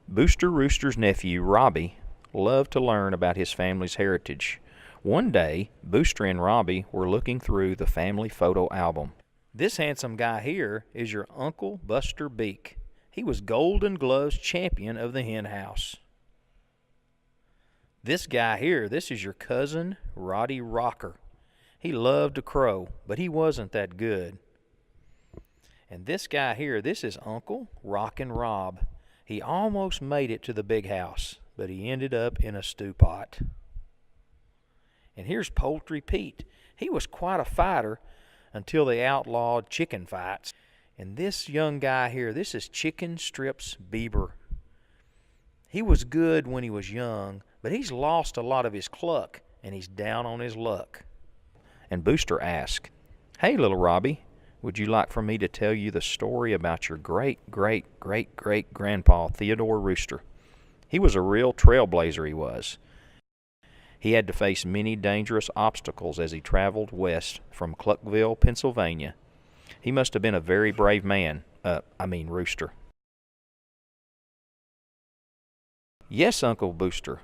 Booster Rooster's nephew, Robbie, loved to learn about his family's heritage. One day, Booster and Robbie were looking through the family photo album. This handsome guy here is your Uncle Buster Beak. He was Golden Gloves champion of the hen house. This guy here, this is your cousin, Roddy Rocker. He loved to crow, but he wasn't that good. And this guy here, this is Uncle Rockin' Rob. He almost made it to the big house, but he ended up in a stew pot. And here's Poultry Pete. He was quite a fighter until they outlawed chicken fights. And this young guy here, this is Chicken Strips Bieber. He was good when he was young, but he's lost a lot of his cluck, and he's down on his luck. And Booster asked, "Hey, little Robbie, would you like for me to tell you the story about your great-great-great-great-grandpa, Theodore Rooster? He was a real trailblazer, he was. He had to face many dangerous obstacles as he traveled west from Cluckville, Pennsylvania. He must have been a very brave man, Rooster." "Yes, Uncle Booster,"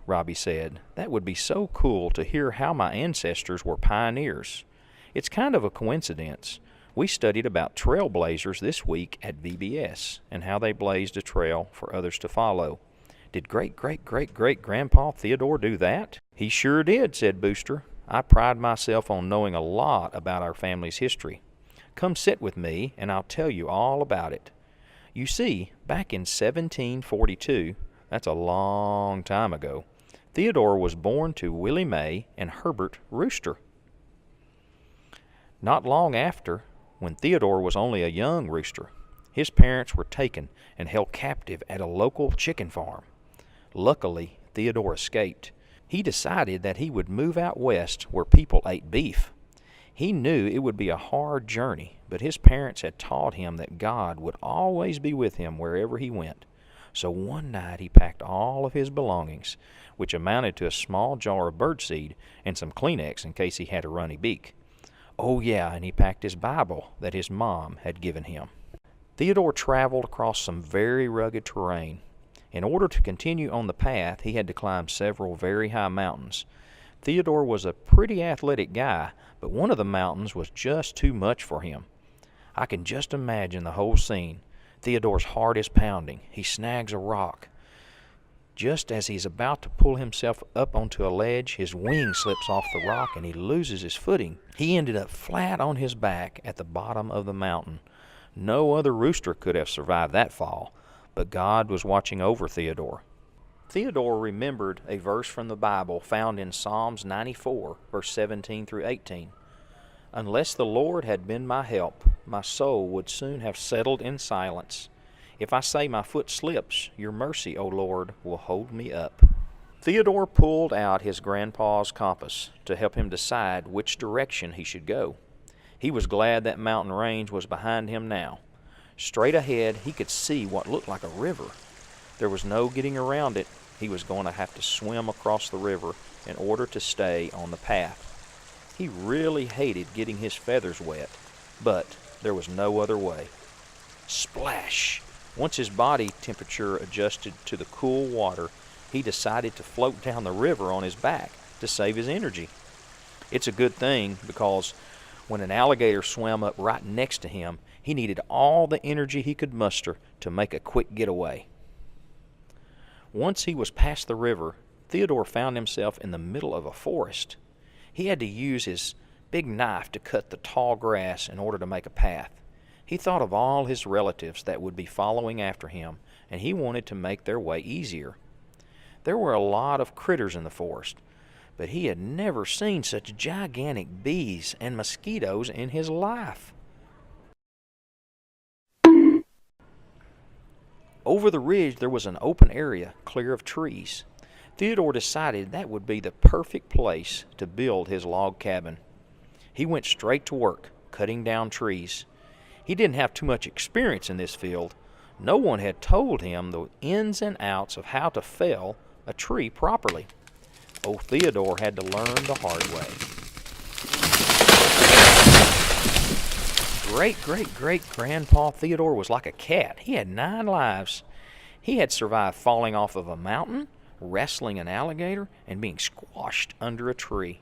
Robbie said. "That would be so cool to hear how my ancestors were pioneers. It's kind of a coincidence. We studied about trailblazers this week at VBS and how they blazed a trail for others to follow. Did great-great-great-great-grandpa Theodore do that?" "He sure did," said Booster. "I pride myself on knowing a lot about our family's history. Come sit with me, and I'll tell you all about it. You see, back in 1742, that's a long time ago, Theodore was born to Willie Mae and Herbert Rooster. Not long after, when Theodore was only a young rooster, his parents were taken and held captive at a local chicken farm. Luckily, Theodore escaped. He decided that he would move out west where people ate beef. He knew it would be a hard journey, but his parents had taught him that God would always be with him wherever he went. So one night he packed all of his belongings, which amounted to a small jar of birdseed and some Kleenex in case he had a runny beak. Oh yeah, and he packed his Bible that his mom had given him. Theodore traveled across some very rugged terrain. In order to continue on the path, he had to climb several very high mountains. Theodore was a pretty athletic guy, but one of the mountains was just too much for him. I can just imagine the whole scene. Theodore's heart is pounding. He snags a rock. Just as he's about to pull himself up onto a ledge, his wing slips off the rock and he loses his footing. He ended up flat on his back at the bottom of the mountain. No other rooster could have survived that fall, but God was watching over Theodore. Theodore remembered a verse from the Bible found in Psalms 94, verse 17 through 18. "Unless the Lord had been my help, my soul would soon have settled in silence. If I say my foot slips, your mercy, O Lord, will hold me up." Theodore pulled out his grandpa's compass to help him decide which direction he should go. He was glad that mountain range was behind him now. Straight ahead, he could see what looked like a river. There was no getting around it. He was going to have to swim across the river in order to stay on the path. He really hated getting his feathers wet, but there was no other way. Splash! Once his body temperature adjusted to the cool water, he decided to float down the river on his back to save his energy. It's a good thing because when an alligator swam up right next to him, he needed all the energy he could muster to make a quick getaway. Once he was past the river, Theodore found himself in the middle of a forest. He had to use his big knife to cut the tall grass in order to make a path. He thought of all his relatives that would be following after him, and he wanted to make their way easier. There were a lot of critters in the forest, but he had never seen such gigantic bees and mosquitoes in his life. Over the ridge there was an open area clear of trees. Theodore decided that would be the perfect place to build his log cabin. He went straight to work, cutting down trees. He didn't have too much experience in this field. No one had told him the ins and outs of how to fell a tree properly. Old Theodore had to learn the hard way. Great-great-great-grandpa Theodore was like a cat. He had 9 lives. He had survived falling off of a mountain, wrestling an alligator, and being squashed under a tree.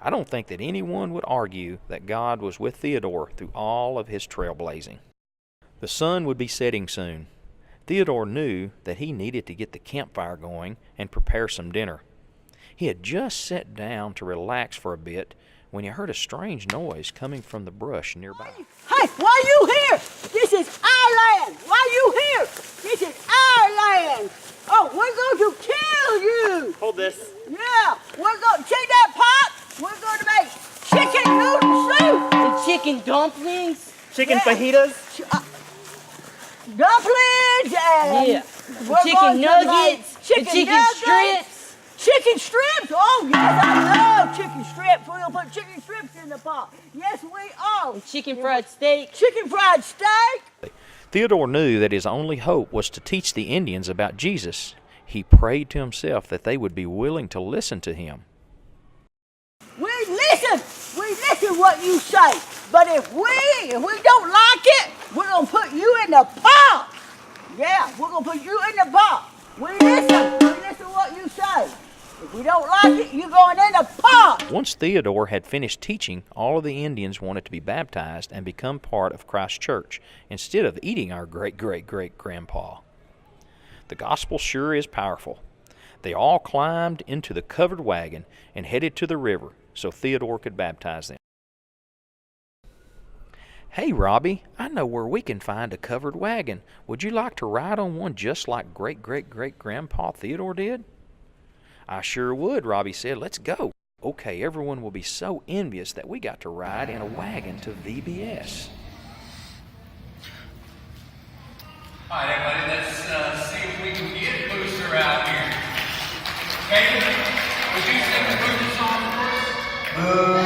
I don't think that anyone would argue that God was with Theodore through all of his trailblazing. The sun would be setting soon. Theodore knew that he needed to get the campfire going and prepare some dinner. He had just sat down to relax for a bit when he heard a strange noise coming from the brush nearby. Hey, why you here? This is our land. Why you here? This is our land. Oh, we're going to kill you. Hold this. Yeah, we're going to take that pot. We're going to make chicken noodle soup. And chicken dumplings. Chicken Yeah. fajitas. Dumplings and Yeah. we're Chicken going to nuggets. make chicken and chicken nuggets. strips. Chicken strips? Oh, yes, I love chicken strips. We're going to put chicken strips in the pot. Yes, we are. And chicken fried steak. Chicken fried steak. Theodore knew that his only hope was to teach the Indians about Jesus. He prayed to himself that they would be willing to listen to him. We listen what you say. But if we don't like it, we're going to put you in the pot. Yeah, we're going to put you in the pot. We listen what you say. If we don't like it, you're going in the pot. Once Theodore had finished teaching, all of the Indians wanted to be baptized and become part of Christ's church instead of eating our great-great-great-grandpa. The gospel sure is powerful. They all climbed into the covered wagon and headed to the river so Theodore could baptize them. Hey, Robbie, I know where we can find a covered wagon. Would you like to ride on one just like great-great-great-grandpa Theodore did? I sure would, Robbie said. Let's go. Okay, everyone will be so envious that we got to ride in a wagon to VBS. All right, everybody, let's see if we can get Booster out here. Okay, would you sing the Booster song for us?